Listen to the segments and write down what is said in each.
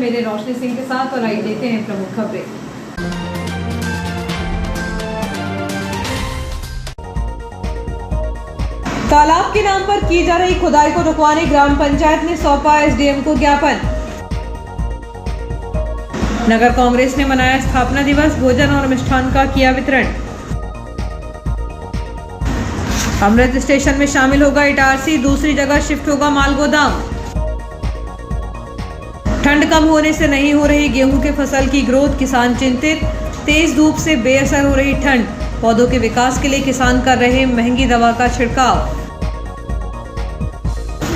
मेरे रोशनी सिंह के साथ और आइए देखते हैं प्रमुख खबरें। तालाब के नाम पर की जा रही खुदाई को रुकवाने ग्राम पंचायत ने सौंपा एसडीएम को ज्ञापन। नगर कांग्रेस ने मनाया स्थापना दिवस, भोजन और मिष्ठान का किया वितरण। अमृत स्टेशन में शामिल होगा इटारसी, दूसरी जगह शिफ्ट होगा माल गोदाम। ठंड कम होने से नहीं हो रही गेहूं के फसल की ग्रोथ, किसान चिंतित। तेज धूप से बेअसर हो रही ठंड, पौधों के विकास के लिए किसान कर रहे महंगी दवा का छिड़काव।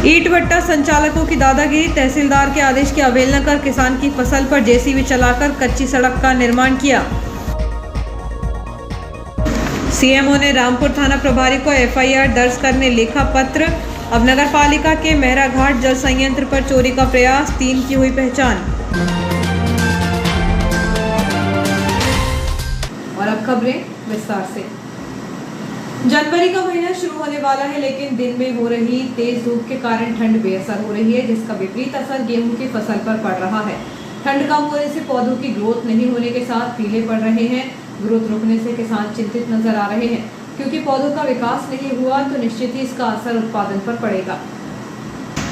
ईंट भट्टा संचालकों की दादागिरी, तहसीलदार के आदेश की अवहेलना कर किसान की फसल पर जेसीबी चलाकर कच्ची सड़क का निर्माण किया। सीएमओ ने रामपुर थाना प्रभारी को एफआईआर दर्ज करने लिखा पत्र। अब नगर पालिका के मेहरा घाट जल संयंत्र पर चोरी का प्रयास, 3 की हुई पहचान। और अब खबरें विस्तार से। जनवरी का महीना शुरू होने वाला है, लेकिन दिन में हो रही तेज धूप के कारण ठंड बेअसर हो रही है, जिसका विपरीत असर गेहूं की फसल पर पड़ रहा है। ठंड कम होने से पौधों की ग्रोथ नहीं होने के साथ पीले पड़ रहे हैं। ग्रोथ रुकने से किसान चिंतित नजर आ रहे हैं, क्योंकि पौधों का विकास नहीं हुआ तो निश्चित ही इसका असर उत्पादन पर पड़ेगा।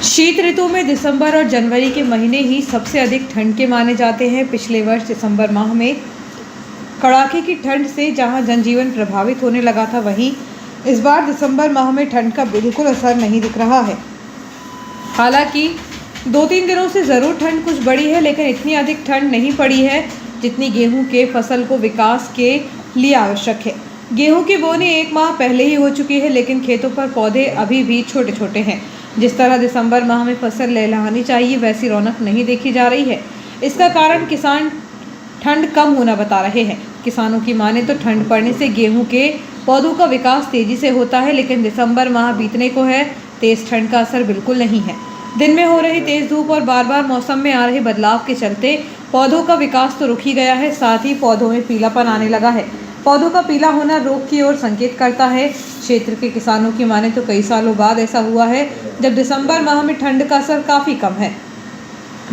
शीत ऋतु में दिसंबर और जनवरी के महीने ही सबसे अधिक ठंड के माने जाते हैं। पिछले वर्ष दिसंबर माह में कड़ाके की ठंड से जहां जनजीवन प्रभावित होने लगा था, वहीं इस बार दिसंबर माह में ठंड का बिल्कुल असर नहीं दिख रहा है। हालांकि 2-3 दिनों से ज़रूर ठंड कुछ बढ़ी है, लेकिन इतनी अधिक ठंड नहीं पड़ी है जितनी गेहूं के फसल को विकास के लिए आवश्यक है। गेहूं की बोनी 1 माह पहले ही हो चुकी है, लेकिन खेतों पर पौधे अभी भी छोटे छोटे हैं। जिस तरह दिसंबर माह में फसल लहलहानी चाहिए, वैसी रौनक नहीं देखी जा रही है। इसका कारण किसान ठंड कम होना बता रहे हैं। किसानों की माने तो ठंड पड़ने से गेहूं के पौधों का विकास तेजी से होता है, लेकिन दिसंबर माह बीतने को है, तेज ठंड का असर बिल्कुल नहीं है। दिन में हो रही तेज धूप और बार बार मौसम में आ रहे बदलाव के चलते पौधों का विकास तो रुक ही गया है, साथ ही पौधों में पीलापन आने लगा है। पौधों का पीला होना रोग की ओर संकेत करता है। क्षेत्र के किसानों की माने तो कई सालों बाद ऐसा हुआ है जब दिसंबर माह में ठंड का असर काफ़ी कम है।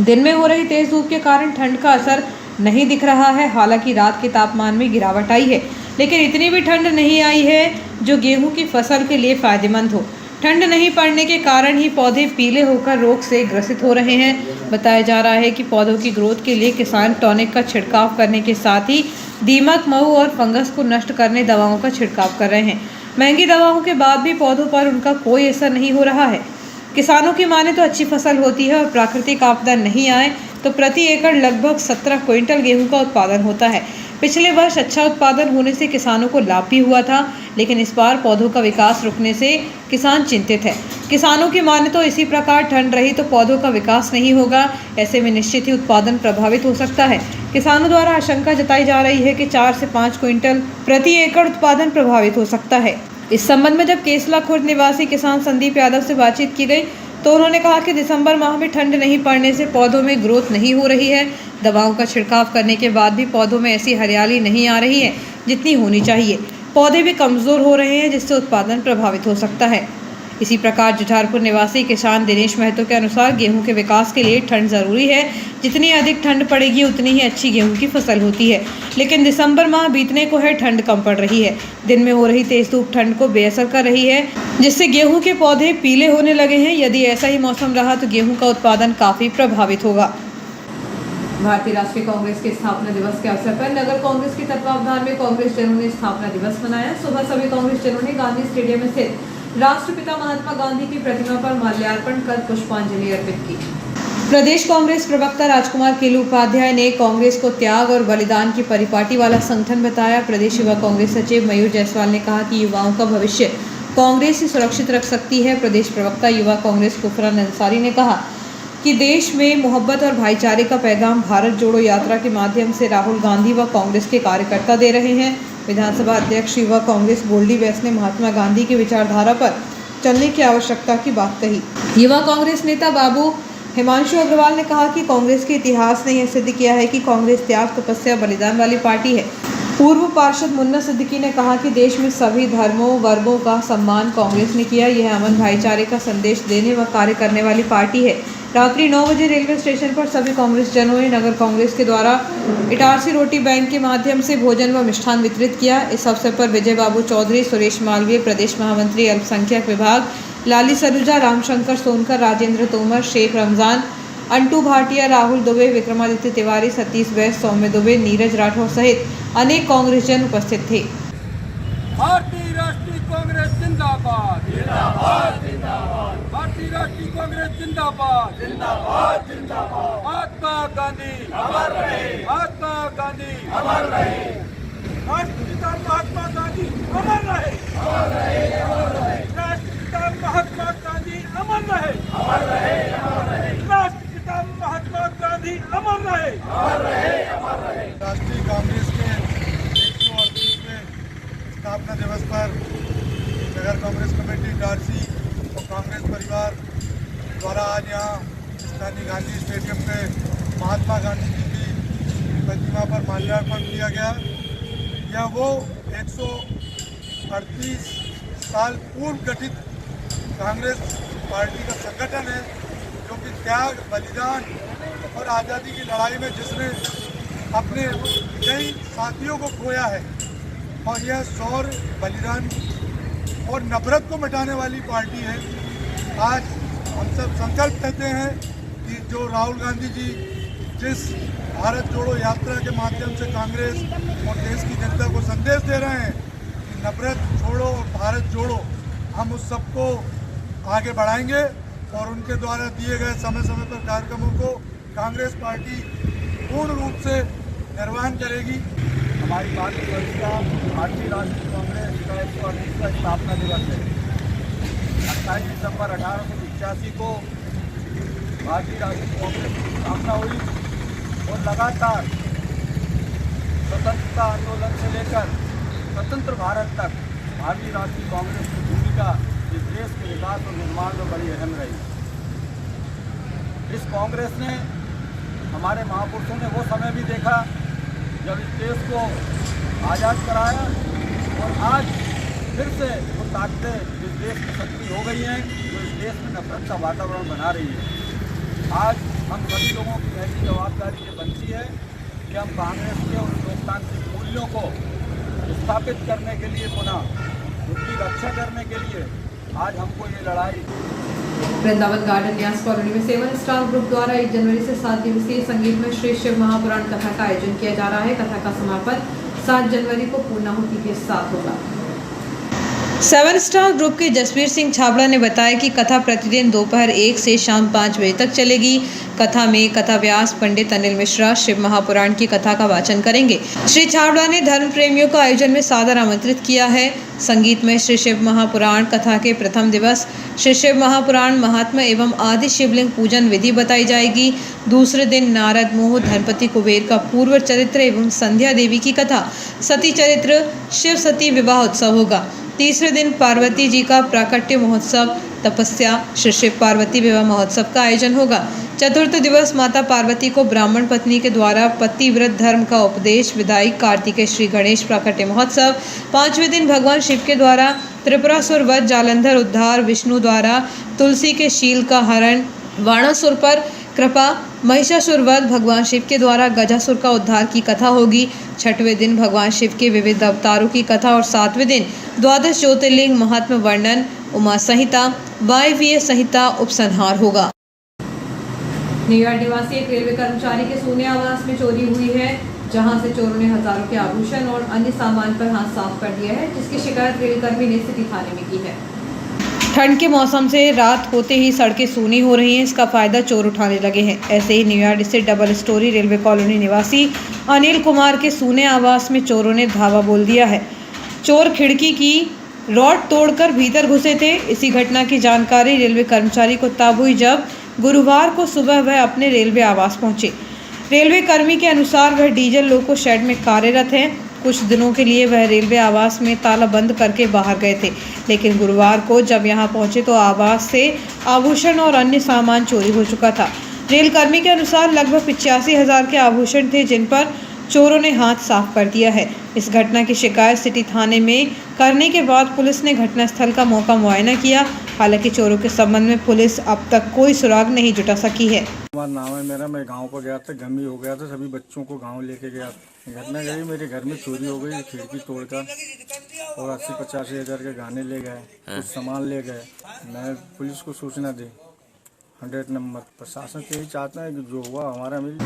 दिन में हो रही तेज धूप के कारण ठंड का असर नहीं दिख रहा है। हालांकि रात के तापमान में गिरावट आई है, लेकिन इतनी भी ठंड नहीं आई है जो गेहूं की फसल के लिए फायदेमंद हो। ठंड नहीं पड़ने के कारण ही पौधे पीले होकर रोग से ग्रसित हो रहे हैं। बताया जा रहा है कि पौधों की ग्रोथ के लिए किसान टॉनिक का छिड़काव करने के साथ ही दीमक, महू और फंगस को नष्ट करने दवाओं का छिड़काव कर रहे हैं। महंगी दवाओं के बाद भी पौधों पर उनका कोई असर नहीं हो रहा है। किसानों की माने तो अच्छी फसल होती है और प्राकृतिक आपदा नहीं आए तो प्रति एकड़ लगभग 17 क्विंटल गेहूं का उत्पादन होता है। पिछले वर्ष अच्छा उत्पादन होने से किसानों को लाभ भी हुआ था, लेकिन इस बार पौधों का विकास रुकने से किसान चिंतित है। किसानों की माने तो इसी प्रकार ठंड रही तो पौधों का विकास नहीं होगा, ऐसे में निश्चित ही उत्पादन प्रभावित हो सकता है। किसानों द्वारा आशंका जताई जा रही है कि 4 से 5 क्विंटल प्रति एकड़ उत्पादन प्रभावित हो सकता है। इस संबंध में जब केसला खुर्द निवासी किसान संदीप यादव से बातचीत की गई तो उन्होंने कहा कि दिसंबर माह में ठंड नहीं पड़ने से पौधों में ग्रोथ नहीं हो रही है। दवाओं का छिड़काव करने के बाद भी पौधों में ऐसी हरियाली नहीं आ रही है जितनी होनी चाहिए। पौधे भी कमज़ोर हो रहे हैं, जिससे उत्पादन प्रभावित हो सकता है। इसी प्रकार जुझारपुर निवासी किसान दिनेश महतो के अनुसार गेहूं के विकास के लिए ठंड ज़रूरी है। जितनी अधिक ठंड पड़ेगी उतनी ही अच्छी गेहूं की फसल होती है, लेकिन दिसंबर माह बीतने को है, ठंड कम पड़ रही है। दिन में हो रही तेज धूप ठंड को बेअसर कर रही है, जिससे गेहूं के पौधे पीले होने लगे हैं। यदि ऐसा ही मौसम रहा तो गेहूं का उत्पादन काफ़ी प्रभावित होगा। भारतीय राष्ट्रीय कांग्रेस के स्थापना दिवस के अवसर पर नगर कांग्रेस के तत्वावधान में कांग्रेस जनों ने स्थापना दिवस मनाया। सुबह सभी कांग्रेस जनों ने गांधी स्टेडियम में स्थित राष्ट्रपिता महात्मा गांधी की प्रतिमा पर माल्यार्पण कर पुष्पांजलि अर्पित की। प्रदेश कांग्रेस प्रवक्ता राजकुमार केलू उपाध्याय ने कांग्रेस को त्याग और बलिदान की परिपाटी वाला संगठन बताया। प्रदेश युवा कांग्रेस सचिव मयूर जायसवाल ने कहा कि युवाओं का भविष्य कांग्रेस ही सुरक्षित रख सकती है। प्रदेश प्रवक्ता युवा कांग्रेस कुफरान अंसारी ने कहा कि देश में मोहब्बत और भाईचारे का पैगाम भारत जोड़ो यात्रा के माध्यम से राहुल गांधी व कांग्रेस के कार्यकर्ता दे रहे हैं। विधानसभा अध्यक्ष युवा कांग्रेस गोल्डी वैस ने महात्मा गांधी की विचारधारा पर चलने की आवश्यकता की बात कही। युवा कांग्रेस नेता बाबू हिमांशु अग्रवाल ने कहा कि कांग्रेस के इतिहास ने यह सिद्ध किया है कि कांग्रेस त्याग, तपस्या, बलिदान वाली पार्टी है। पूर्व पार्षद मुन्ना सिद्दीकी ने कहा कि देश में सभी धर्मों वर्गों का सम्मान कांग्रेस ने किया। यह अमन भाईचारे का संदेश देने व कार्य करने वाली पार्टी है। रात्रि 9 बजे रेलवे स्टेशन पर सभी कांग्रेस जनों ने नगर कांग्रेस के द्वारा इटारसी रोटी बैंक के माध्यम से भोजन व मिष्ठान वितरित किया। इस अवसर पर विजय बाबू चौधरी, सुरेश मालवीय, प्रदेश महामंत्री अल्पसंख्यक विभाग, लाली सरूजा, रामशंकर सोनकर, राजेंद्र तोमर, शेख रमजान, अंटू भाटिया, राहुल दुबे, विक्रमादित्य तिवारी, सतीश वैश्य, सौम्य दुबे, नीरज राठौर सहित अनेक कांग्रेस जन उपस्थित थे। भारतीय राष्ट्रीय कांग्रेस जिंदाबाद, जिंदाबाद, जिंदाबाद। भारतीय राष्ट्रीय कांग्रेस जिंदाबाद, जिंदाबाद, जिंदाबाद। महात्मा गांधी अमर रहे, महात्मा गांधी अमर रहे, राष्ट्रपिता महात्मा गांधी अमर रहे, अमर रहे, अमर रहे। राष्ट्रपिता महात्मा गांधी अमर रहे, अमर रहे, अमर रहे। राष्ट्रपिता महात्मा गांधी अमर रहे, अमर रहे, अमर रहे। राष्ट्रीय कांग्रेस के 138वें स्थापना दिवस पर नगर कांग्रेस कमेटी इटारसी और कांग्रेस परिवार द्वारा आज यहाँ स्थानीय गांधी स्टेडियम पे महात्मा गांधी जी की प्रतिमा पर माल्यार्पण किया गया। यह वो 138 साल पूर्व गठित कांग्रेस पार्टी का संगठन है जो कि त्याग, बलिदान और आज़ादी की लड़ाई में जिसने अपने कई साथियों को खोया है, और यह शौर्य, बलिदान और नफरत को मिटाने वाली पार्टी है। आज हम सब संकल्प लेते हैं कि जो राहुल गांधी जी जिस भारत जोड़ो यात्रा के माध्यम से कांग्रेस और देश की जनता को संदेश दे रहे हैं कि नफरत छोड़ो और भारत जोड़ो, हम उस सबको आगे बढ़ाएंगे और उनके द्वारा दिए गए समय समय पर कार्यक्रमों को कांग्रेस पार्टी पूर्ण रूप से निर्वहन करेगी। हमारी भारतीय राष्ट्रीय कांग्रेस का 138वां स्थापना दिवस है। 28 दिसंबर 1885 को भारतीय राष्ट्रीय कांग्रेस की स्थापना हुई और लगातार स्वतंत्रता आंदोलन से लेकर स्वतंत्र भारत तक भारतीय राष्ट्रीय कांग्रेस की भूमिका इस देश के विकास और निर्माण में बड़ी अहम रही। इस कांग्रेस ने, हमारे महापुरुषों ने वो समय भी देखा जब इस देश को आज़ाद कराया, और आज फिर से वो ताकतें इस देश की शक्ति हो गई हैं जो इस देश में नफरत का वातावरण बना रही है। आज हम सभी लोगों की नैतिक जवाबदारी ये बनती है कि हम कांग्रेस के उन लोकतांत्रिक मूल्यों को स्थापित करने के लिए, पुनः उनकी रक्षा करने के लिए आज हमको ये लड़ाई। वृंदावन गार्डन न्यास कॉलोनी में 7 स्टार ग्रुप द्वारा 1 जनवरी से 7 दिवसीय संगीत में श्री शिव महापुराण कथा का आयोजन किया जा रहा है। कथा का समापन 7 जनवरी को पूर्णाहुति के साथ होगा। 7 स्टार ग्रुप के जसवीर सिंह छाबड़ा ने बताया कि कथा प्रतिदिन दोपहर 1 से शाम 5 बजे तक चलेगी। कथा में कथा व्यास पंडित अनिल मिश्रा शिव महापुराण की कथा का वाचन करेंगे। श्री छाबड़ा ने धर्म प्रेमियों को आयोजन में सादर आमंत्रित किया है। संगीत में श्री शिव महापुराण कथा के प्रथम दिवस श्री शिव महापुराण महात्मा एवं आदि शिवलिंग पूजन विधि बताई जाएगी। दूसरे दिन नारद मोह धनपति कुबेर का पूर्व चरित्र एवं संध्या देवी की कथा, सती चरित्र, शिव सती विवाह उत्सव होगा। तीसरे दिन पार्वती जी का प्राकट्य महोत्सव, तपस्या, श्री शिव पार्वती विवाह महोत्सव का आयोजन होगा। चतुर्थ दिवस माता पार्वती को ब्राह्मण पत्नी के द्वारा पतिव्रत धर्म का उपदेश, विदाई, कार्तिकेय श्री गणेश प्राकट्य महोत्सव। पांचवें दिन भगवान शिव के द्वारा त्रिपुरासुर वध, जालंधर उद्धार, विष्णु द्वारा तुलसी के शील का हरण, वाणासुर पर कृपा, महिषासुर वध, भगवान शिव के द्वारा गजासुर का उद्धार की कथा होगी। छठवें दिन भगवान शिव के विविध अवतारों की कथा और सातवें दिन द्वादश ज्योतिर्लिंग महात्मा वर्णन, उमा संहिता, वायवीय संहिता उपसंहार होगा। न्यूयॉर्क निवासी एक रेलवे कर्मचारी के सोने आवास में चोरी हुई है, जहां से चोरों ने हजारों के आभूषण और अन्य सामान पर हाथ साफ कर दिया है, जिसकी शिकायत रेलकर्मी ने सिटी थाने में की है। ठंड के मौसम से रात होते ही सड़कें सूनी हो रही हैं, इसका फायदा चोर उठाने लगे हैं। ऐसे ही न्यूयॉर्क स्थित डबल स्टोरी रेलवे कॉलोनी निवासी अनिल कुमार के सूने आवास में चोरों ने धावा बोल दिया है। चोर खिड़की की रॉड तोड़कर भीतर घुसे थे। इसी घटना की जानकारी रेलवे कर्मचारी को तब हुई जब गुरुवार को सुबह वह अपने रेलवे आवास पहुंचे। रेलवे कर्मी के अनुसार वह डीजल लोको शेड में कार्यरत हैं। कुछ दिनों के लिए वह रेलवे आवास में ताला बंद करके बाहर गए थे, लेकिन गुरुवार को जब यहां पहुंचे तो आवास से आभूषण और अन्य सामान चोरी हो चुका था। रेलकर्मी के अनुसार लगभग 85,000 के आभूषण थे, जिन पर चोरों ने हाथ साफ कर दिया है। इस घटना की शिकायत सिटी थाने में करने के बाद पुलिस ने घटनास्थल का मौका मुआयना किया। हालांकि चोरों के संबंध में पुलिस अब तक कोई सुराग नहीं जुटा सकी है। हमारा नाम है मेरा, मैं गांव पर गया था, गमी हो गया था, सभी बच्चों को गांव लेके गया। घटना गई, मेरे घर में चोरी हो गई, खिड़की तोड़कर और 80-85 हज़ार के गहने ले गए, कुछ सामान ले गए। मैं पुलिस को सूचना दी 100 नंबर। प्रशासन से यही चाहता है कि जो हुआ हमारा मिल।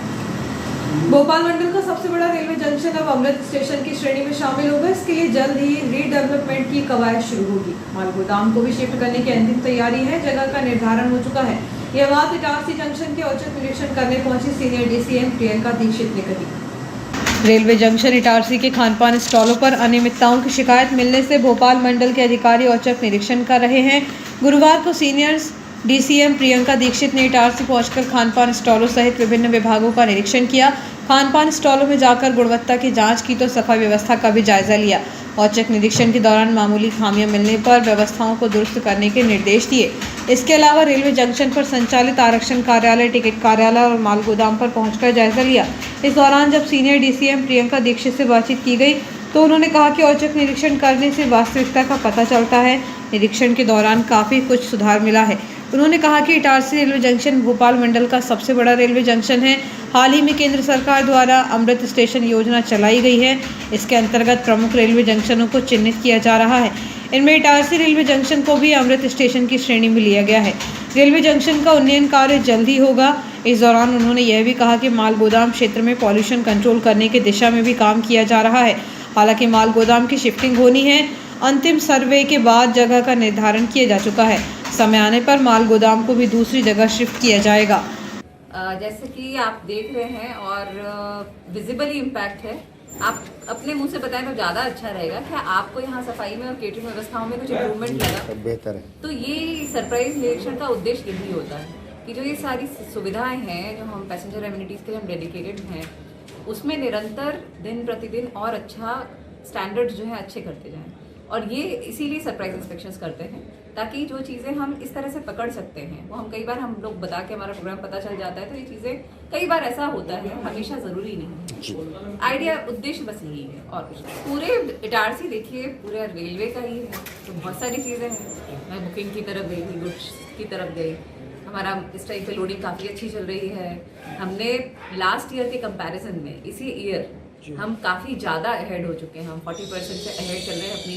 भोपाल मंडल का सबसे बड़ा रेलवे जंक्शन अब अमृत स्टेशन की श्रेणी में शामिल होगा। इसके लिए जल्द ही रीडेवलपमेंट की कवायद शुरू होगी। माल गोदाम को भी शिफ्ट करने की अंतिम तैयारी है। जगह का निर्धारण हो चुका है। यह बात इटारसी जंक्शन के औचक निरीक्षण करने पहुंची सीनियर डीसीएम प्रियंका दीक्षित ने कही। रेलवे जंक्शन इटारसी के खानपान स्टॉलों पर अनियमितताओं की शिकायत मिलने से भोपाल मंडल के अधिकारी औचक निरीक्षण कर रहे हैं। गुरुवार को सीनियर डीसीएम प्रियंका दीक्षित ने इटारसी पहुंचकर खानपान स्टॉलों सहित विभिन्न विभागों का निरीक्षण किया। खानपान स्टॉलों में जाकर गुणवत्ता की जांच की तो सफाई व्यवस्था का भी जायजा लिया। औचक निरीक्षण के दौरान मामूली खामियां मिलने पर व्यवस्थाओं को दुरुस्त करने के निर्देश दिए। इसके अलावा रेलवे जंक्शन पर संचालित आरक्षण कार्यालय, टिकट कार्यालय और माल गोदाम पर पहुंचकर जायजा लिया। इस दौरान जब सीनियर डीसीएम प्रियंका दीक्षित से बातचीत की गई तो उन्होंने कहा कि औचक निरीक्षण करने से वास्तविकता का पता चलता है। निरीक्षण के दौरान काफ़ी कुछ सुधार मिला है। उन्होंने कहा कि इटारसी रेलवे जंक्शन भोपाल मंडल का सबसे बड़ा रेलवे जंक्शन है। हाल ही में केंद्र सरकार द्वारा अमृत स्टेशन योजना चलाई गई है। इसके अंतर्गत प्रमुख रेलवे जंक्शनों को चिन्हित किया जा रहा है। इनमें इटारसी रेलवे जंक्शन को भी अमृत स्टेशन की श्रेणी में लिया गया है। रेलवे जंक्शन का उन्नयन कार्य जल्द ही होगा। इस दौरान उन्होंने यह भी कहा कि माल गोदाम क्षेत्र में पॉल्यूशन कंट्रोल करने की दिशा में भी काम किया जा रहा है। हालांकि माल गोदाम की शिफ्टिंग होनी है। अंतिम सर्वे के बाद जगह का निर्धारण किया जा चुका है। समय आने पर माल गोदाम को भी दूसरी जगह शिफ्ट किया जाएगा। जैसे कि आप देख रहे हैं और विजिबली इम्पैक्ट है। आप अपने मुंह से बताएं तो ज़्यादा अच्छा रहेगा। क्या आपको यहाँ सफाई में और केटरिंग व्यवस्थाओं में कुछ इम्प्रूवमेंट लगा? बेहतर है। तो ये सरप्राइज निरीक्षण का उद्देश्य यही होता है कि जो ये सारी सुविधाएं हैं जो हम पैसेंजर एमिनिटीज़ के लिए हम डेडिकेटेड हैं, उसमें निरंतर दिन प्रतिदिन और अच्छा स्टैंडर्ड्स जो है अच्छे करते जाएं। और ये इसीलिए सरप्राइज इंस्पेक्शंस करते हैं ताकि जो चीज़ें हम इस तरह से पकड़ सकते हैं वो हम कई बार हम लोग बता के हमारा प्रोग्राम पता चल जाता है। तो ये चीज़ें कई बार ऐसा होता है, हमेशा ज़रूरी नहीं। आइडिया उद्देश्य बस यही है और कुछ नहीं। पूरे इटारसी देखिए पूरे रेलवे का ही है तो बहुत सारी चीज़ें हैं। मैं बुकिंग की तरफ गई थी, गुड्स की तरफ गई। हमारा इस टाइम पे लोडिंग काफ़ी अच्छी चल रही है। हमने लास्ट ईयर के कंपैरिजन में इसी ईयर हम काफ़ी ज़्यादा अहेड हो चुके हैं। हम 40% से अहेड चल रहे हैं अपनी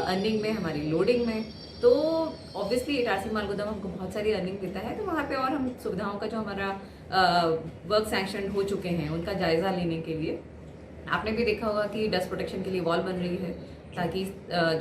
अर्निंग में, हमारी लोडिंग में। तो ऑब्वियसली इटारसी माल गोदाम हमको बहुत सारी अर्निंग देता है। तो वहाँ पे और हम सुविधाओं का जो हमारा वर्क सैंक्शन हो चुके हैं उनका जायज़ा लेने के लिए आपने भी देखा होगा कि डस्ट प्रोटेक्शन के लिए वॉल बन रही है ताकि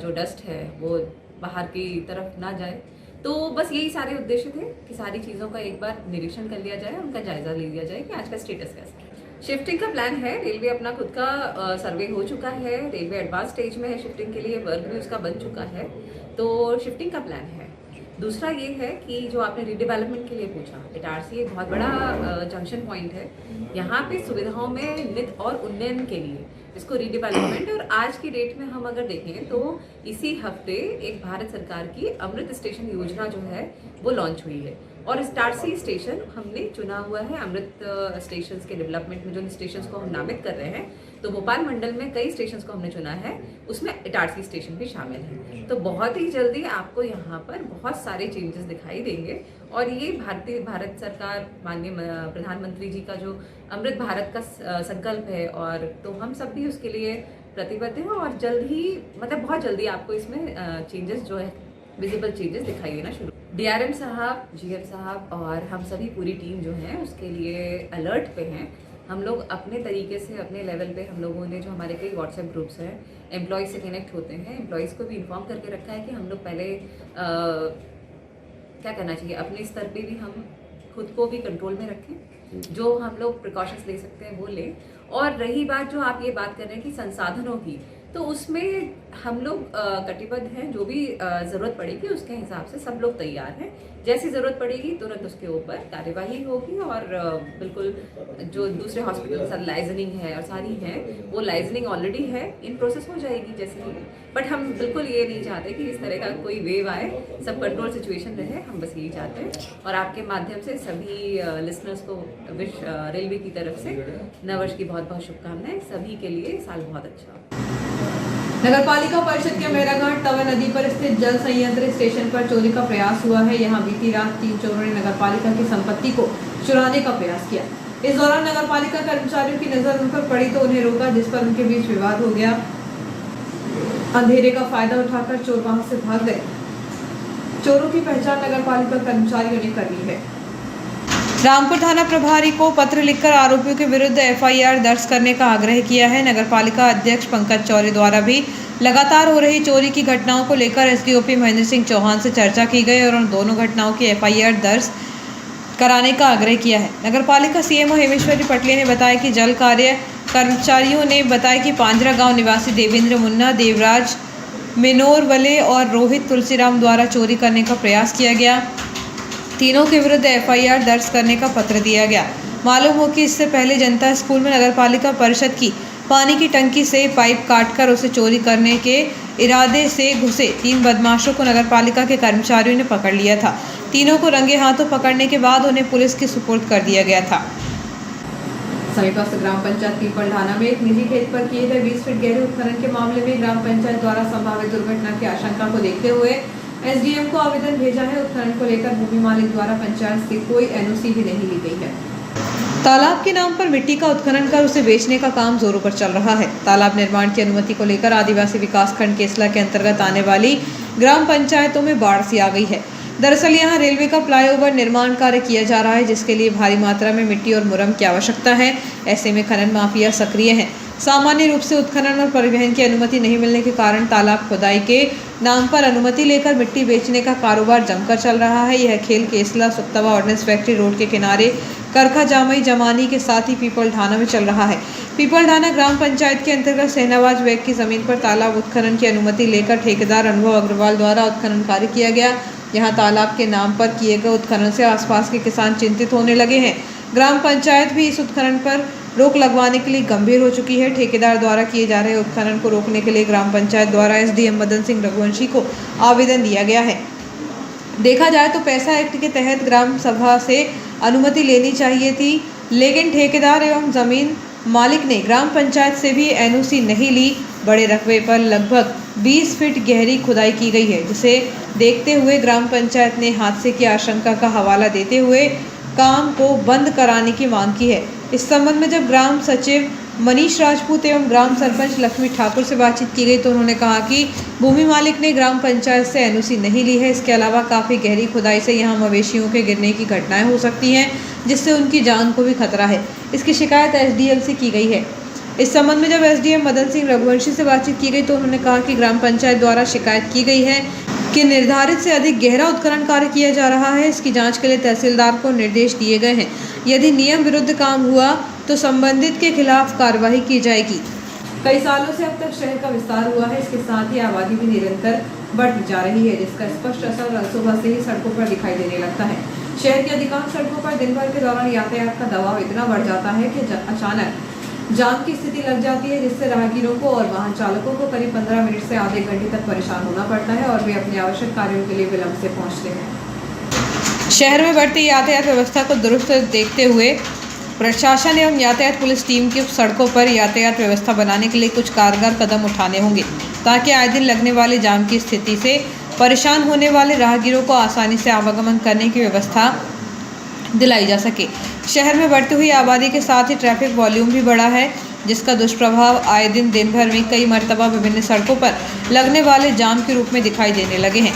जो डस्ट है वो बाहर की तरफ ना जाए। तो बस यही सारे उद्देश्य थे कि सारी चीज़ों का एक बार निरीक्षण कर लिया जाए, उनका जायज़ा ले लिया जाए कि आज का स्टेटस कैसा है। शिफ्टिंग का प्लान है। रेलवे अपना खुद का सर्वे हो चुका है। रेलवे एडवांस स्टेज में है शिफ्टिंग के लिए, वर्क भी उसका बन चुका है। तो शिफ्टिंग का प्लान है। दूसरा ये है कि जो आपने रीडेवलपमेंट के लिए पूछा, इटारसी एक बहुत बड़ा जंक्शन पॉइंट है। यहाँ पे सुविधाओं में नित और उन्नयन के लिए इसको रीडेवलपमेंट और आज की डेट में हम अगर देखें तो इसी हफ्ते एक भारत सरकार की अमृत स्टेशन योजना जो है वो लॉन्च हुई है और इटारसी स्टेशन हमने चुना हुआ है अमृत स्टेशन के डेवलपमेंट में। जो स्टेशन को हम नामित कर रहे हैं तो भोपाल मंडल में कई स्टेशन को हमने चुना है, उसमें इटारसी स्टेशन भी शामिल है। तो बहुत ही जल्दी आपको यहाँ पर बहुत सारे चेंजेस दिखाई देंगे और ये भारत सरकार माननीय प्रधानमंत्री जी का जो अमृत भारत का संकल्प है और तो हम सब भी उसके लिए प्रतिबद्ध हैं और जल्द ही मतलब बहुत जल्दी आपको इसमें चेंजेस जो है विजिबल चेंजेस दिखाई देना शुरू। डीआरएम साहब, जीएम साहब और हम सभी पूरी टीम जो है उसके लिए अलर्ट पे हैं। हम लोग अपने तरीके से अपने लेवल पे हम लोगों ने जो हमारे कई व्हाट्सएप ग्रुप्स हैं एम्प्लॉयज़ से कनेक्ट होते हैं, एम्प्लॉयज़ को भी इन्फॉर्म करके रखा है कि हम लोग पहले क्या करना चाहिए अपने स्तर पे भी हम खुद को भी कंट्रोल में रखें, जो हम लोग प्रिकॉशंस ले सकते हैं वो लें। और रही बात जो आप ये बात कर रहे हैं कि संसाधनों की, तो उसमें हम लोग कटिबद्ध हैं, जो भी ज़रूरत पड़ेगी उसके हिसाब से सब लोग तैयार हैं। जैसी ज़रूरत पड़ेगी तुरंत उसके ऊपर कार्यवाही होगी और बिल्कुल जो दूसरे हॉस्पिटल के साथ लाइजनिंग है और सारी है, वो लाइजनिंग ऑलरेडी है, इन प्रोसेस हो जाएगी जैसे ही। बट हम बिल्कुल ये नहीं चाहते कि इस तरह का कोई वेव आए, सब कंट्रोल सिचुएशन रहे, हम बस यही चाहते हैं। और आपके माध्यम से सभी लिसनर्स को विश रेलवे की तरफ से नववर्ष की बहुत बहुत शुभकामनाएं। सभी के लिए साल बहुत अच्छा हो। नगरपालिका परिषद के मेराघाट तवा नदी पर स्थित जल संयंत्र स्टेशन पर चोरी का प्रयास हुआ है। यहां बीती रात 3 चोरों ने नगरपालिका की संपत्ति को चुराने का प्रयास किया। इस दौरान नगरपालिका कर्मचारियों की नजर उन पर पड़ी तो उन्हें रोका, जिस पर उनके बीच विवाद हो गया। अंधेरे का फायदा उठाकर चोर वहां से भाग गए। चोरों की पहचान नगरपालिका कर्मचारियों ने कर ली है। रामपुर थाना प्रभारी को पत्र लिखकर आरोपियों के विरुद्ध एफआईआर दर्ज करने का आग्रह किया है। नगरपालिका अध्यक्ष पंकज चौरे द्वारा भी लगातार हो रही चोरी की घटनाओं को लेकर एसडीओपी महेंद्र सिंह चौहान से चर्चा की गई और उन दोनों घटनाओं की एफआईआर दर्ज कराने का आग्रह किया है। नगरपालिका सीएमओ हेमेश्वरी पटले ने बताया कि जल कार्य कर्मचारियों ने बताया कि पांजरा गांव निवासी देवेंद्र मुन्ना, देवराज मिनोरवले और रोहित तुलसीराम द्वारा चोरी करने का प्रयास किया गया। तीनों के विरुद्ध एफआईआर दर्ज करने का पत्र दिया गया। मालूम हो कि इससे पहले जनता स्कूल में नगरपालिका परिषद की पानी की टंकी से पाइप काटकर उसे चोरी करने के इरादे से घुसे 3 बदमाशों को नगरपालिका के कर्मचारियों ने पकड़ लिया था। तीनों को रंगे हाथों पकड़ने के बाद उन्हें पुलिस के सुपुर्द कर दिया गया था। समीपस्थ ग्राम पंचायत पीपल ढाना में एक निजी खेत पर किए गए 20 फीट गहरे उत्खनन के मामले में ग्राम पंचायत द्वारा संभावित दुर्घटना की आशंका को देखते हुए एसडीएम को आवेदन भेजा है। उत्खनन को लेकर भूमि मालिक द्वारा पंचायत से कोई एनओसी भी नहीं ली गई है। तालाब के नाम पर मिट्टी का उत्खनन कर उसे बेचने का काम जोरों पर चल रहा है। तालाब निर्माण की अनुमति को लेकर आदिवासी विकास खंड केसला के अंतर्गत आने वाली ग्राम पंचायतों में बाढ़ सी आ गई है। दरअसल यहाँ रेलवे का फ्लाईओवर निर्माण कार्य किया जा रहा है, जिसके लिए भारी मात्रा में मिट्टी और मुरम की आवश्यकता है। ऐसे में खनन माफिया सक्रिय हैं। सामान्य रूप से उत्खनन और परिवहन की अनुमति नहीं मिलने के कारण तालाब खुदाई के नाम पर अनुमति लेकर मिट्टी बेचने का कारोबार जमकर चल रहा है। यह खेल केसला सुक्तवा ऑर्डिनेंस फैक्ट्री रोड के किनारे करखा जामई जमानी के साथ ही पीपल ढाना में चल रहा है। पीपल ढाना ग्राम पंचायत के अंतर्गत सहनावाज बैग की जमीन पर तालाब उत्खनन की अनुमति लेकर ठेकेदार अनुभव अग्रवाल द्वारा उत्खनन कार्य किया गया। यहाँ तालाब के नाम पर किए गए उत्खनन से आसपास के किसान चिंतित होने लगे हैं। ग्राम पंचायत भी इस उत्खनन पर रोक लगवाने के लिए गंभीर हो चुकी है। ठेकेदार द्वारा किए जा रहे उत्खनन को रोकने के लिए ग्राम पंचायत द्वारा एसडीएम मदन सिंह रघुवंशी को आवेदन दिया गया है। देखा जाए तो पैसा एक्ट के तहत ग्राम सभा से अनुमति लेनी चाहिए थी, लेकिन ठेकेदार एवं जमीन मालिक ने ग्राम पंचायत से भी एनओसी नहीं ली। बड़े रकबे पर लगभग 20 फीट गहरी खुदाई की गई है, जिसे देखते हुए ग्राम पंचायत ने हादसे की आशंका का हवाला देते हुए काम को बंद कराने की मांग की है। इस संबंध में जब ग्राम सचिव मनीष राजपूत एवं ग्राम सरपंच लक्ष्मी ठाकुर से बातचीत की गई तो उन्होंने कहा कि भूमि मालिक ने ग्राम पंचायत से एनओसी नहीं ली है। इसके अलावा काफ़ी गहरी खुदाई से यहाँ मवेशियों के गिरने की घटनाएं हो सकती हैं, जिससे उनकी जान को भी खतरा है। इसकी शिकायत एसडीएम से की गई है। इस संबंध में जब एसडीएम मदन सिंह रघुवंशी से बातचीत की गई तो उन्होंने कहा कि ग्राम पंचायत द्वारा शिकायत की गई है कि निर्धारित से अधिक गहरा उत्खनन कार्य किया जा रहा है। इसकी जांच के लिए तहसीलदार को निर्देश दिए गए हैं। यदि नियम विरुद्ध काम हुआ तो संबंधित के खिलाफ कार्रवाई की जाएगी। कई सालों से अब तक शहर का विस्तार हुआ है, इसके साथ ही आबादी भी निरंतर बढ़ती जा रही है, जिसका स्पष्ट असर सुबह से ही सड़कों पर दिखाई देने लगता है। शहर की अधिकांश सड़कों पर दिन भर के दौरान यातायात का दबाव इतना बढ़ जाता है कि अचानक जाम की स्थिति लग जाती है, जिससे राहगीरों को और वाहन चालकों को करीब 15 मिनट से आधे घंटे तक परेशान होना पड़ता है और वे अपने आवश्यक कार्यों के लिए विलंब से पहुंचते हैं। शहर में बढ़ती यातायात व्यवस्था को दुरुस्त देखते हुए प्रशासन एवं यातायात पुलिस टीम की सड़कों पर यातायात व्यवस्था बनाने के लिए कुछ कारगर कदम उठाने होंगे, ताकि आए दिन लगने वाले जाम की स्थिति से परेशान होने वाले राहगीरों को आसानी से आवागमन करने की व्यवस्था दिलाई जा सके। शहर में बढ़ती हुई आबादी के साथ ही ट्रैफिक वॉल्यूम भी बढ़ा है, जिसका दुष्प्रभाव आए दिन भर में कई मरतबा विभिन्न सड़कों पर लगने वाले जाम के रूप में दिखाई देने लगे हैं।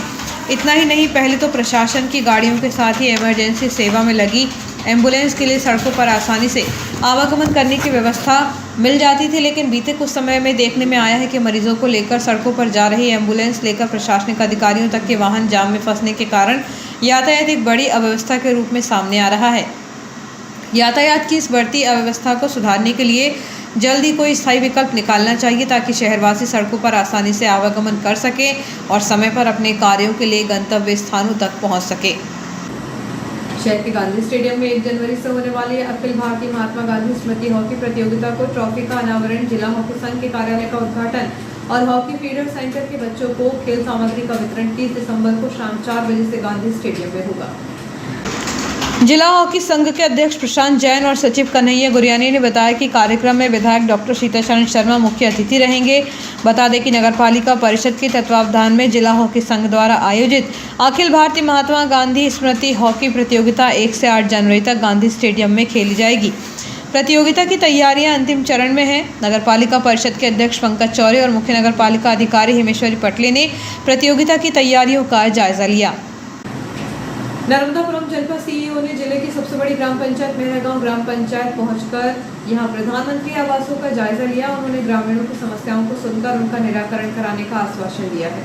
इतना ही नहीं, पहले तो प्रशासन की गाड़ियों के साथ ही इमरजेंसी सेवा में लगी एम्बुलेंस के लिए सड़कों पर आसानी से आवागमन करने की व्यवस्था मिल जाती थी, लेकिन बीते कुछ समय में देखने में आया है कि मरीजों को लेकर सड़कों पर जा रही एम्बुलेंस लेकर प्रशासनिक अधिकारियों तक के वाहन जाम में फंसने के कारण यातायात एक बड़ी अव्यवस्था के रूप में सामने आ रहा है। यातायात की इस बढ़ती अव्यवस्था को सुधारने के लिए जल्द ही कोई स्थायी विकल्प निकालना चाहिए ताकि शहरवासी सड़कों पर आसानी से आवागमन कर सके और समय पर अपने कार्यों के लिए गंतव्य स्थानों तक पहुंच सके। शहर के गांधी स्टेडियम में 1 जनवरी से होने वाली अखिल भारतीय महात्मा गांधी स्मृति हॉकी प्रतियोगिता को ट्रॉफी का अनावरण, जिला हॉकी संघ के कार्यालय का उद्घाटन और हॉकी फीडर सेंटर के बच्चों को खेल सामग्री का वितरण 30 दिसंबर को शाम 4 बजे से गांधी स्टेडियम में होगा। जिला हॉकी संघ के अध्यक्ष प्रशांत जैन और सचिव कन्हैया गुरियानी ने बताया कि कार्यक्रम में विधायक डॉक्टर सीताचरण शर्मा मुख्य अतिथि रहेंगे। बता दें कि नगरपालिका परिषद के तत्वावधान में जिला हॉकी संघ द्वारा आयोजित अखिल भारतीय महात्मा गांधी स्मृति हॉकी प्रतियोगिता 1 से 8 जनवरी तक गांधी स्टेडियम में खेली जाएगी। प्रतियोगिता की तैयारियां अंतिम चरण में हैं। नगरपालिका परिषद के अध्यक्ष पंकज चौरे और मुख्य नगरपालिका अधिकारी हिमेश्वरी पटले ने प्रतियोगिता की तैयारियों का जायजा लिया। नर्मदापुरम जनपद सीईओ ने जिले की सबसे बड़ी ग्राम पंचायत मेहरागांव ग्राम पंचायत पहुंचकर यहां प्रधानमंत्री आवासों का जायजा लिया। उन्होंने ग्रामीणों की समस्याओं को सुनकर उनका निराकरण कराने का आश्वासन दिया है।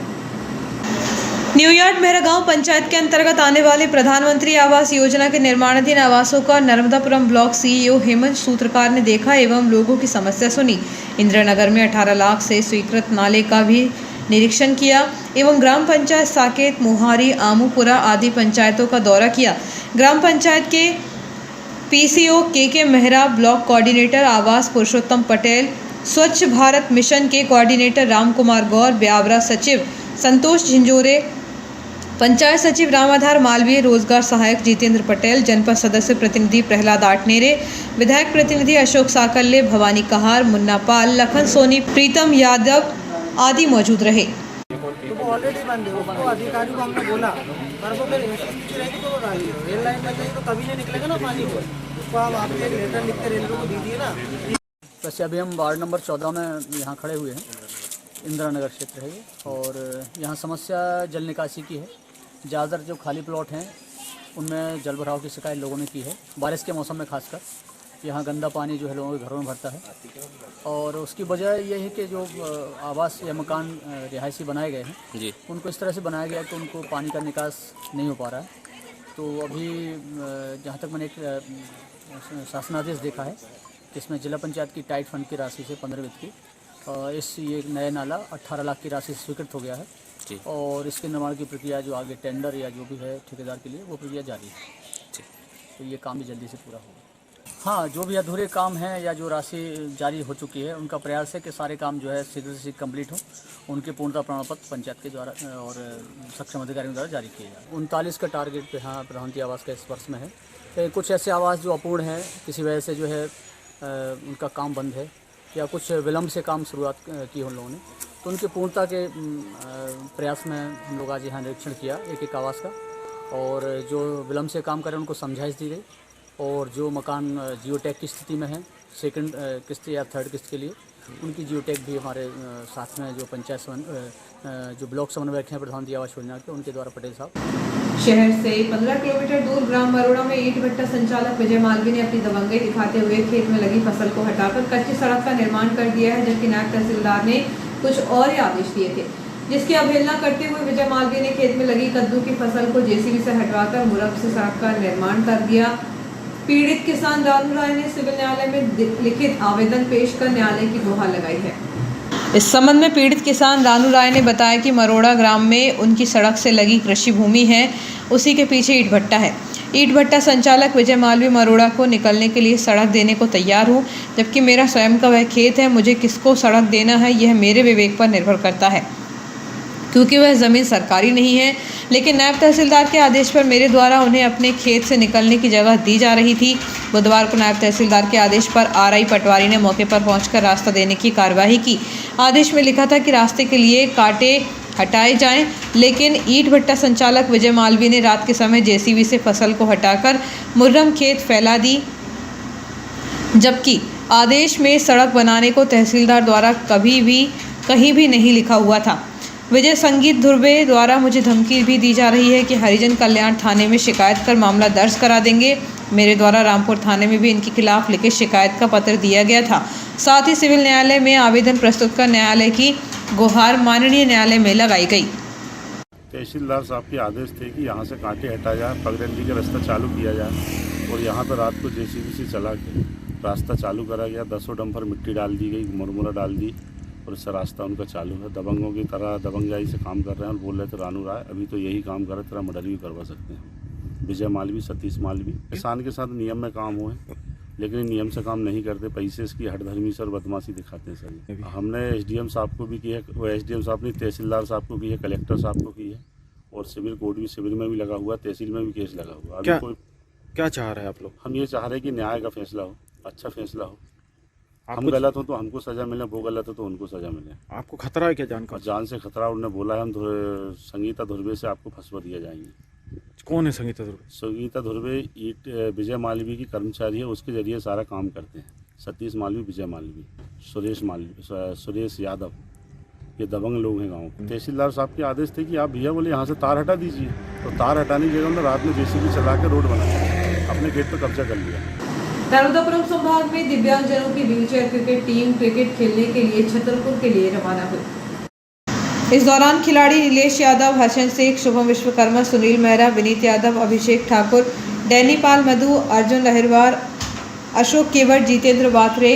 न्यूयॉर्क मेहरागांव पंचायत के अंतर्गत आने वाले प्रधानमंत्री आवास योजना के निर्माणाधीन आवासों का नर्मदापुरम ब्लॉक सीईओ हेमंत सूत्रकार ने देखा एवं लोगों की समस्या सुनी। इंदिरानगर में 18 लाख से स्वीकृत नाले का भी निरीक्षण किया एवं ग्राम पंचायत साकेत, मोहारी, आमूपुरा आदि पंचायतों का दौरा किया। ग्राम पंचायत के पीसीओ के मेहरा, ब्लॉक कोऑर्डिनेटर आवास पुरुषोत्तम पटेल, स्वच्छ भारत मिशन के कोऑर्डिनेटर राम कुमार गौर, ब्यावरा सचिव संतोष झिंझोरे, पंचायत सचिव रामाधार मालवीय, रोजगार सहायक जितेंद्र पटेल, जनपद सदस्य प्रतिनिधि प्रहलाद आटनेरे, विधायक प्रतिनिधि अशोक साकल्ले, भवानी कहार, मुन्ना पाल, लखन सोनी, प्रीतम यादव आदि मौजूद रहे। तो वो ऑलरेडी बंद है, उसको अधिकारी को हमने बोला पर वो फिर ऐसी रहेगी तो वो रेल लाइन में जाएगी तो कभी नहीं निकलेगा ना पानी को। उसको हम आपके लेटर लिख के रेलवे को दीजिए ना। वैसे अभी हम वार्ड नंबर 14 में यहाँ खड़े हुए हैं। इंदिरा नगर क्षेत्र है ये, और यहाँ समस्या जल निकासी की है। ज़्यादातर जो खाली प्लॉट हैं उनमें जल भराव की शिकायत लोगों ने की है। बारिश के मौसम में खासकर यहाँ गंदा पानी जो है लोगों के घरों में भरता है, और उसकी वजह ये है कि जो आवास या मकान रिहायशी बनाए गए हैं जी, उनको इस तरह से बनाया गया है कि उनको पानी का निकास नहीं हो पा रहा है। तो अभी जहाँ तक मैंने एक शासनादेश देखा है जिसमें जिला पंचायत की टाइट फंड की राशि से 15 वित्त की ये नया नाला 18 लाख की राशि से स्वीकृत हो गया है जी, और इसके निर्माण की प्रक्रिया जो आगे टेंडर या जो भी है ठेकेदार के लिए वो प्रक्रिया जारी है जी। तो ये काम भी जल्दी से पूरा होगा। हाँ, जो भी अधूरे काम हैं या जो राशि जारी हो चुकी है उनका प्रयास है कि सारे काम जो है शीघ्र से शीघ्र कंप्लीट हो, उनके पूर्णता प्रमाण पत्र पंचायत के द्वारा और सक्षम अधिकारियों द्वारा जारी किए जाए। 39 का टारगेट पे हाँ प्रधानमंत्री आवास का इस वर्ष में है। कुछ ऐसे आवास जो अपूर्ण हैं, किसी वजह से जो है उनका काम बंद है या कुछ विलम्ब से काम शुरुआत की उन लोगों ने, तो उनके पूर्णता के प्रयास में हम लोग आज यहाँ निरीक्षण किया एक आवास का, और जो विलम्ब से काम करें उनको समझाइश दी गई, और जो मकान जियोटैग की स्थिति में है सेकंड किस्त या थर्ड किस्त के लिए उनकी जियोटैग भी हमारे साथ में जो पंचायत जो ब्लॉक समन्वयक हैं प्रधानमंत्री आवास योजना के, उनके द्वारा पटेल साहब। शहर से 15 किलोमीटर दूर ग्राम मरोड़ा में ईंट भट्टा संचालक विजय मालवी ने अपनी दबंगई दिखाते हुए खेत में लगी फसल को हटाकर कच्ची सड़क का निर्माण कर दिया है, जबकि नायब तहसीलदार ने कुछ और ही आदेश दिए थे, जिसकी अवहेलना करते हुए विजय मालवी ने खेत में लगी कद्दू की फसल को जेसीबी से हटवाकर मुरब्ब से सड़क का निर्माण कर दिया। पीड़ित किसान रानू राय ने सिविल न्यायालय में लिखित आवेदन पेश कर न्यायालय की गुहार लगाई है। इस संबंध में पीड़ित किसान रानू राय ने बताया कि मरोड़ा ग्राम में उनकी सड़क से लगी कृषि भूमि है, उसी के पीछे ईंट भट्टा है। ईंट भट्टा संचालक विजय मालवी मरोड़ा को निकलने के लिए सड़क देने को तैयार हूँ, जबकि मेरा स्वयं का वह खेत है। मुझे किसको सड़क देना है यह मेरे विवेक पर निर्भर करता है, क्योंकि वह ज़मीन सरकारी नहीं है, लेकिन नायब तहसीलदार के आदेश पर मेरे द्वारा उन्हें अपने खेत से निकलने की जगह दी जा रही थी। बुधवार को नायब तहसीलदार के आदेश पर आरआई पटवारी ने मौके पर पहुंचकर रास्ता देने की कार्यवाही की। आदेश में लिखा था कि रास्ते के लिए कांटे हटाए जाएं, लेकिन ईंट भट्टा संचालक विजय मालवी ने रात के समय जेसीबी से फसल को हटाकर मुर्रम खेत फैला दी, जबकि आदेश में सड़क बनाने को तहसीलदार द्वारा कहीं भी नहीं लिखा हुआ था। विजय संगीत ध्रुवे द्वारा मुझे धमकी भी दी जा रही है कि हरिजन कल्याण थाने में शिकायत कर मामला दर्ज करा देंगे। मेरे द्वारा रामपुर थाने में भी इनके खिलाफ लिखित शिकायत का पत्र दिया गया था। साथ ही सिविल न्यायालय में आवेदन प्रस्तुत कर न्यायालय की गुहार माननीय न्यायालय में लगाई गई। तहसीलदार साहब के आदेश थे कि यहाँ से कांटे हटाया जाए, पगडंडी का रास्ता चालू किया जाए, और यहाँ पर रात को जेसीबी से चला के रास्ता चालू करा गया, 10 डंपर मिट्टी डाल दी गई, मुरमुरा डाल दी और इससे रास्ता उनका चालू है। दबंगों की तरह दबंगाई से काम कर रहे हैं और बोल रहे थे रानू राय अभी तो यही काम कर रहे, तेरा मर्डर भी करवा सकते हैं। विजय मालवी, सतीश मालवी किसान के साथ नियम में काम हुए, लेकिन नियम से काम नहीं करते, पैसे इसकी हठधर्मी से और बदमाशी दिखाते हैं सर। हमने एसडीएम साहब को भी की है, वो एसडीएम साहब ने तहसीलदार साहब को की है, कलेक्टर साहब को की है और सिविल कोर्ट भी, सिविल में भी लगा हुआ, तहसील में भी केस लगा हुआ। अभी क्या चाह रहे हैं आप लोग? हम ये चाह रहे हैं कि न्याय का फैसला हो, अच्छा फैसला हो। हम गलत हो तो हमको सजा मिले, वो गलत हो तो उनको सजा मिले। आपको खतरा है क्या जान का? और जान से खतरा उन्होंने बोला है, हम संगीता धुर्वे से आपको फंसवा दिया जाएंगे। कौन है संगीता धुर्वे? संगीता धुर्वे विजय मालवी की कर्मचारी है, उसके जरिए सारा काम करते हैं। सतीश मालवी, विजय मालवी, सुरेश यादव, ये दबंग लोग हैं गाँव के। तहसीलदार साहब के आदेश थे कि आप भैया बोले यहाँ से तार हटा दीजिए, तो तार हटाने की जगह उन्होंने रात में जेसीबी चला के रोड बनाया, अपने गेट पर कब्जा कर लिया। नर्मदापुरम संभाग में दिव्यांगजनों की व्हीलचेयर क्रिकेट टीम क्रिकेट खेलने के लिए छतरपुर के लिए रवाना हुई। इस दौरान खिलाड़ी नीलेश यादव, हसन शेख, शुभम विश्वकर्मा, सुनील मेहरा, विनीत यादव, अभिषेक ठाकुर, डैनी पाल मधु, अर्जुन लहरवार, अशोक केवट, जितेंद्र बाथरे,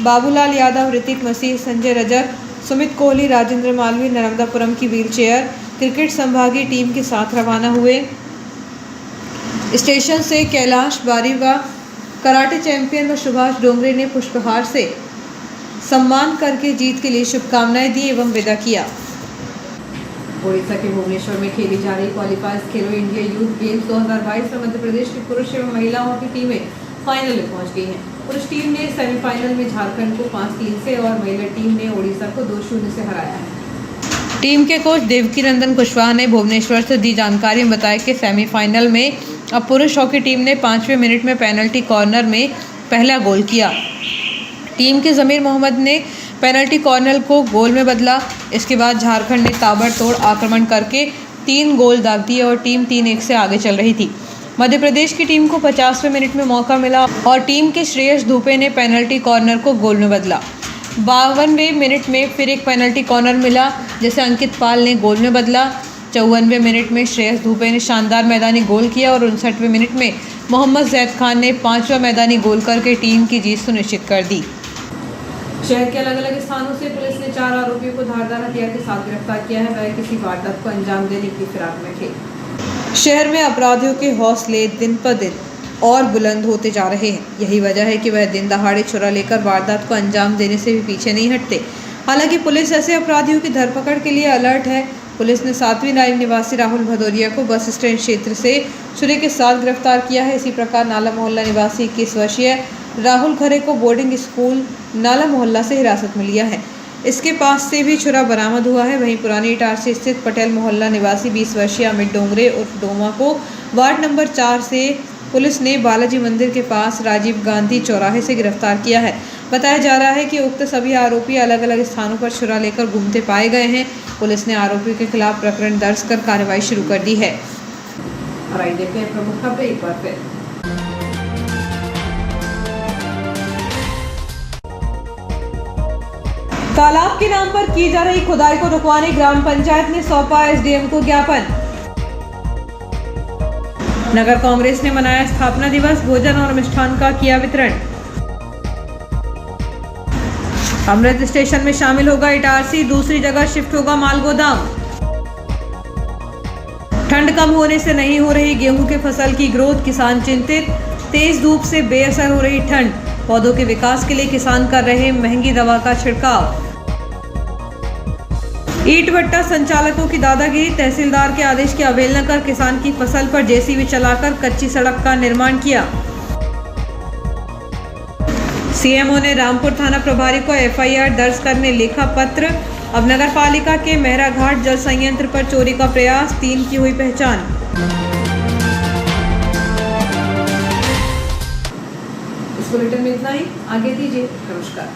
बाबूलाल यादव, ऋतिक मसीह, संजय रजक, सुमित कोहली, राजेंद्र मालवी नर्मदापुरम की व्हीलचेयर क्रिकेट संभागीय टीम के साथ रवाना हुए। स्टेशन से कैलाश बारीवा, कराटे चैंपियन व सुभाष डोंगरे ने पुष्पहार से सम्मान करके जीत के लिए शुभकामनाएं दी एवं विदा किया। ओडिशा के भुवनेश्वर में खेली जा रही क्वालिफायर्स खेलो इंडिया यूथ गेम्स 2022 में मध्य प्रदेश की पुरुष एवं महिलाओं की टीमें फाइनल में पहुंच गई हैं। पुरुष टीम ने सेमीफाइनल में झारखंड को 5-3 से और महिला टीम ने ओडिशा को 2-0 से हराया है। टीम के कोच देवकी नंदन कुशवाहा ने भुवनेश्वर से दी जानकारी में बताया कि सेमीफाइनल में अब पुरुष हॉकी टीम ने 5वें मिनट में पेनल्टी कॉर्नर में पहला गोल किया। टीम के जमीर मोहम्मद ने पेनल्टी कॉर्नर को गोल में बदला। इसके बाद झारखंड ने ताबड़तोड़ आक्रमण करके 3 गोल दाग दिए और टीम 3-1 से आगे चल रही थी। मध्य प्रदेश की टीम को 50वें मिनट में मौका मिला और टीम के श्रेयस धुपे ने पेनल्टी कॉर्नर को गोल में बदला। 52वें मिनट में फिर एक पेनल्टी कॉर्नर मिला जिसे अंकित पाल ने गोल में बदला। 54वें मिनट में श्रेयस धुपे ने शानदार मैदानी गोल किया और 59वें मिनट में मोहम्मद जैद खान ने 5वां मैदानी गोल करके टीम की जीत सुनिश्चित कर दी। शहर के अलग अलग स्थानों से पुलिस ने 4 आरोपियों को धारदार हथियार के साथ गिरफ्तार किया है। वह किसी वारदात को अंजाम देने की फिराक में थे। शहर में अपराधियों के हौसले दिन पर दिन और बुलंद होते जा रहे हैं। यही वजह है कि वह दिन दहाड़े छुरा लेकर वारदात को अंजाम देने से भी पीछे नहीं हटते। हालांकि पुलिस ऐसे अपराधियों की धरपकड़ के लिए अलर्ट है। पुलिस ने 7वीं लाइन निवासी राहुल भदौरिया को बस स्टैंड क्षेत्र से छुरे के साथ गिरफ्तार किया है। इसी प्रकार नाला मोहल्ला निवासी 21 वर्षीय राहुल खरे को बोर्डिंग स्कूल नाला मोहल्ला से हिरासत में लिया है। इसके पास से भी छुरा बरामद हुआ है। वहीं पुरानी इटारसी स्थित पटेल मोहल्ला निवासी 20 वर्षीय अमित डोंगरे उर्फ डोमा को वार्ड नंबर 4 से पुलिस ने बालाजी मंदिर के पास राजीव गांधी चौराहे से गिरफ्तार किया है। बताया जा रहा है कि उक्त सभी आरोपी अलग अलग स्थानों पर छुरा लेकर घूमते पाए गए हैं। पुलिस ने आरोपियों के खिलाफ प्रकरण दर्ज कर कार्रवाई शुरू कर दी है। और आइए देखते हैं प्रमुख खबरें एक बार फिर। तालाब के नाम पर की जा रही खुदाई को रुकवाने ग्राम पंचायत ने सौंपा एसडीएम को ज्ञापन। नगर कांग्रेस ने मनाया स्थापना दिवस, भोजन और मिष्ठान का किया वितरण। अमृत स्टेशन में शामिल होगा इटारसी, दूसरी जगह शिफ्ट होगा माल गोदाम। ठंड कम होने से नहीं हो रही गेहूं के फसल की ग्रोथ, किसान चिंतित। तेज धूप से बेअसर हो रही ठंड, पौधों के विकास के लिए किसान कर रहे महंगी दवा का छिड़काव। ईंट भट्टा संचालकों की दादागिरी, तहसीलदार के आदेश की अवहेलना कर किसान की फसल पर जेसीबी चलाकर कच्ची सड़क का निर्माण किया। सीएमओ ने रामपुर थाना प्रभारी को एफआईआर दर्ज करने लिखा पत्र। अब नगर पालिका के मेहरा घाट जल संयंत्र पर चोरी का प्रयास, 3 की हुई पहचान। इस बुलेटिन में इतना ही, आगे दीजिए, नमस्कार।